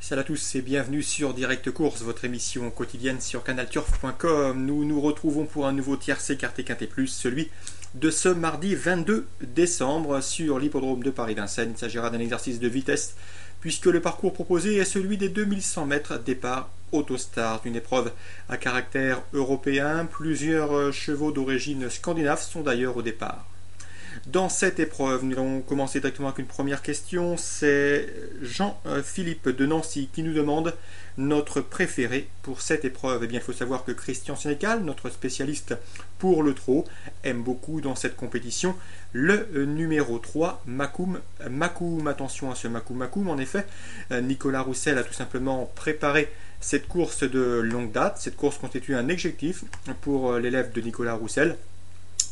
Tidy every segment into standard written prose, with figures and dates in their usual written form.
Salut à tous et bienvenue sur Direct Course, votre émission quotidienne sur canalturf.com. Nous nous retrouvons pour un nouveau tiercé Quarté Quinté Plus, celui de ce mardi 22 décembre sur l'hippodrome de Paris-Vincennes. Il s'agira d'un exercice de vitesse puisque le parcours proposé est celui des 2100 mètres départ Autostart, une épreuve à caractère européen. Plusieurs chevaux d'origine scandinave sont d'ailleurs au départ. Dans cette épreuve, nous allons commencer directement avec une première question. C'est Jean-Philippe de Nancy qui nous demande notre préféré pour cette épreuve. Eh bien, il faut savoir que Christian Sénécal, notre spécialiste pour le trot, aime beaucoup dans cette compétition le numéro 3, Makoum. Attention à ce Makoum. En effet, Nicolas Roussel a tout simplement préparé cette course de longue date. Cette course constitue un objectif pour l'élève de Nicolas Roussel.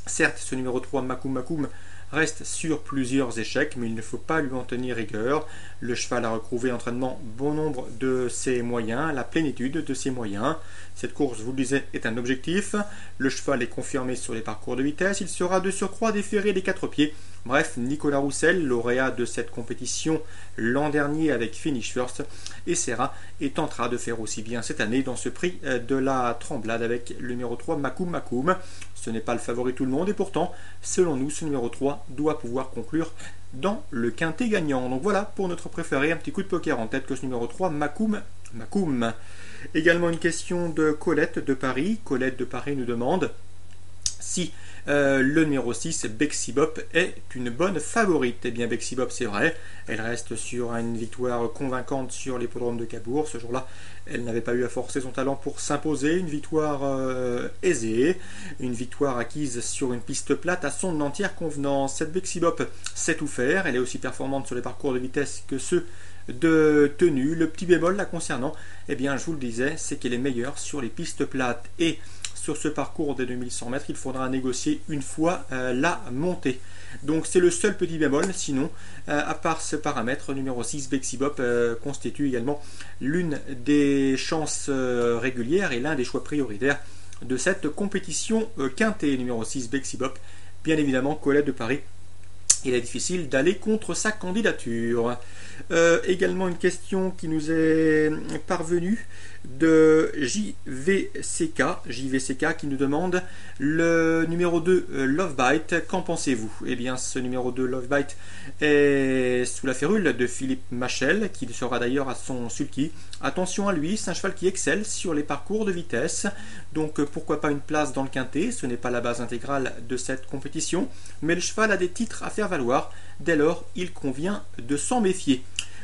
Certes, ce numéro 3, Makoum, reste sur plusieurs échecs, mais il ne faut pas lui en tenir rigueur. Le cheval a retrouvé l'entraînement bon nombre de ses moyens, la plénitude de ses moyens. Cette course, vous le disiez, est un objectif. Le cheval est confirmé sur les parcours de vitesse. Il sera de surcroît déféré des 4 pieds. Bref, Nicolas Roussel, lauréat de cette compétition l'an dernier avec Finish First, essaiera et tentera de faire aussi bien cette année dans ce prix de la Tremblade avec le numéro 3, Makoum. Ce n'est pas le favori de tout le monde et pourtant, selon nous, ce numéro 3 doit pouvoir conclure dans le quintet gagnant. Donc voilà, pour notre préféré, un petit coup de poker en tête que ce numéro 3, Makoum. Également une question de Colette de Paris. Colette de Paris nous demande si le numéro 6, Bexy Bop, est une bonne favorite. Eh bien, Bexy Bop, c'est vrai, elle reste sur une victoire convaincante sur l'hippodrome de Cabourg. Ce jour-là, elle n'avait pas eu à forcer son talent pour s'imposer. Une victoire aisée, une victoire acquise sur une piste plate à son entière convenance. Cette Bexy Bop sait tout faire. Elle est aussi performante sur les parcours de vitesse que ceux de tenue. Le petit bémol la concernant, eh bien, je vous le disais, c'est qu'elle est meilleure sur les pistes plates. Et sur ce parcours des 2100 mètres, il faudra négocier une fois la montée. Donc c'est le seul petit bémol, sinon, à part ce paramètre, numéro 6, Bexy Bop constitue également l'une des chances régulières et l'un des choix prioritaires de cette compétition quintée. Numéro 6, Bexy Bop, bien évidemment, Colette de Paris. Il est difficile d'aller contre sa candidature. Également une question qui nous est parvenue de JVCK qui nous demande le numéro 2 Lovebite, qu'en pensez-vous? Eh bien, ce numéro 2 Lovebite est sous la férule de Philippe Machel, qui sera d'ailleurs à son sulky. Attention à lui, c'est un cheval qui excelle sur les parcours de vitesse, donc pourquoi pas une place dans le quintet? Ce n'est pas la base intégrale de cette compétition, mais le cheval a des titres à faire valoir, dès lors il convient de s'en méfier.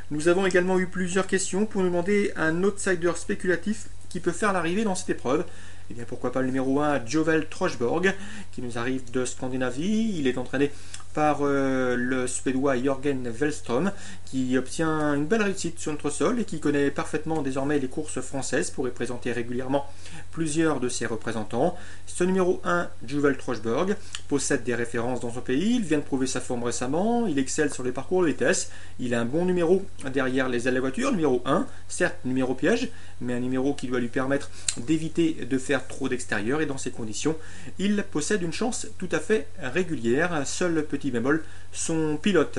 Nous avons également eu plusieurs questions pour nous demander un outsider spéculatif qui peut faire l'arrivée dans cette épreuve. Eh bien, pourquoi pas le numéro 1, Jovel Trochborg, qui nous arrive de Scandinavie. Il est entraîné par le Suédois Jörgen Wellström, qui obtient une belle réussite sur notre sol et qui connaît parfaitement désormais les courses françaises pour y présenter régulièrement plusieurs de ses représentants. Ce numéro 1, Jovel Trochborg, possède des références dans son pays. Il vient de prouver sa forme récemment. Il excelle sur les parcours de vitesse. Il a un bon numéro derrière les ailes de la voiture, numéro 1, certes numéro piège, mais un numéro qui doit lui permettre d'éviter de faire trop d'extérieur, et dans ces conditions, il possède une chance tout à fait régulière. Seul petit bémol, son pilote,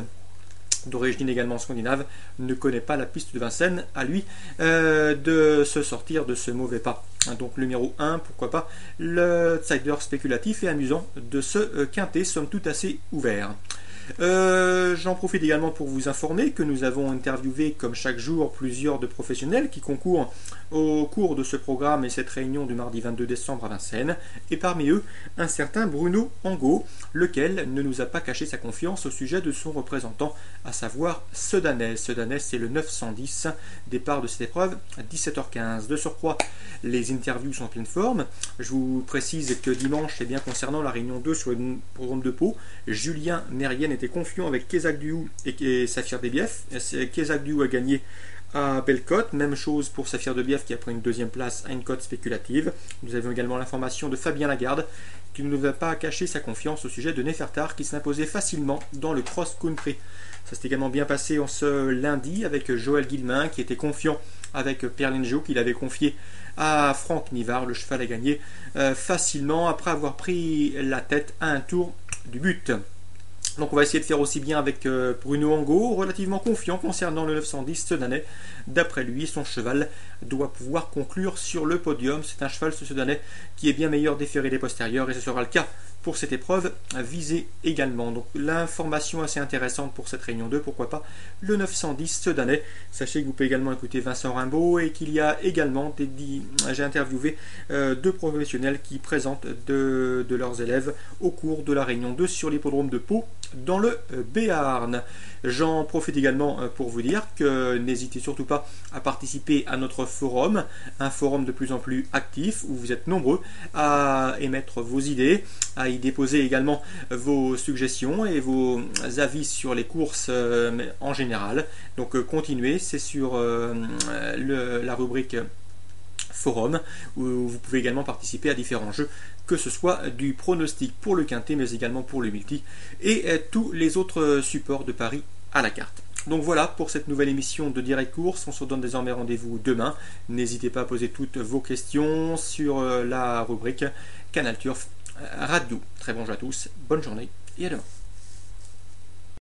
d'origine également scandinave, ne connaît pas la piste de Vincennes, à lui de se sortir de ce mauvais pas. Donc le numéro 1, pourquoi pas, le outsider spéculatif et amusant de ce quintet, somme toute assez ouvert. J'en profite également pour vous informer que nous avons interviewé comme chaque jour plusieurs de professionnels qui concourent au cours de ce programme et cette réunion du mardi 22 décembre à Vincennes, et parmi eux un certain Bruno Angot, lequel ne nous a pas caché sa confiance au sujet de son représentant, à savoir Sedanès. Sedanès, c'est le 910, départ de cette épreuve à 17h15. De surcroît, les interviews sont en pleine forme. Je vous précise que dimanche, eh bien, concernant la réunion 2 sur le programme de Pau, Julien Mérienne était confiant avec Kezak Duhou et Saphir Debief. Kezak Duhou a gagné à Bellecote, même chose pour Saphir Debief qui a pris une deuxième place à une cote spéculative. Nous avions également l'information de Fabien Lagarde qui ne nous a pas caché sa confiance au sujet de Nefertar qui s'imposait facilement dans le cross-country. Ça s'est également bien passé en ce lundi avec Joël Guillemin qui était confiant avec Perlinjo qu'il avait confié à Franck Nivard. Le cheval a gagné facilement après avoir pris la tête à un tour du but. Donc on va essayer de faire aussi bien avec Bruno Angot, relativement confiant concernant le 910 Sedanais. D'après lui, son cheval doit pouvoir conclure sur le podium. C'est un cheval, ce Sedanais, qui est bien meilleur des ferrés des postérieurs, et ce sera le cas pour cette épreuve visée également. Donc l'information assez intéressante pour cette réunion 2, pourquoi pas le 910 Sedanais. Sachez que vous pouvez également écouter Vincent Rimbaud, et qu'il y a également j'ai interviewé deux professionnels qui présentent de leurs élèves au cours de la réunion 2 sur l'hippodrome de Pau dans le Béarn. J'en profite également pour vous dire que n'hésitez surtout pas à participer à notre forum, un forum de plus en plus actif où vous êtes nombreux à émettre vos idées, à y déposer également vos suggestions et vos avis sur les courses en général. Donc continuez, c'est sur la rubrique forum où vous pouvez également participer à différents jeux, que ce soit du pronostic pour le quintet mais également pour le multi et tous les autres supports de paris à la carte. Donc voilà pour cette nouvelle émission de Direct Course. On se donne désormais rendez-vous demain. N'hésitez pas à poser toutes vos questions sur la rubrique Canal Turf Radio. Très bon jeu à tous, bonne journée et à demain.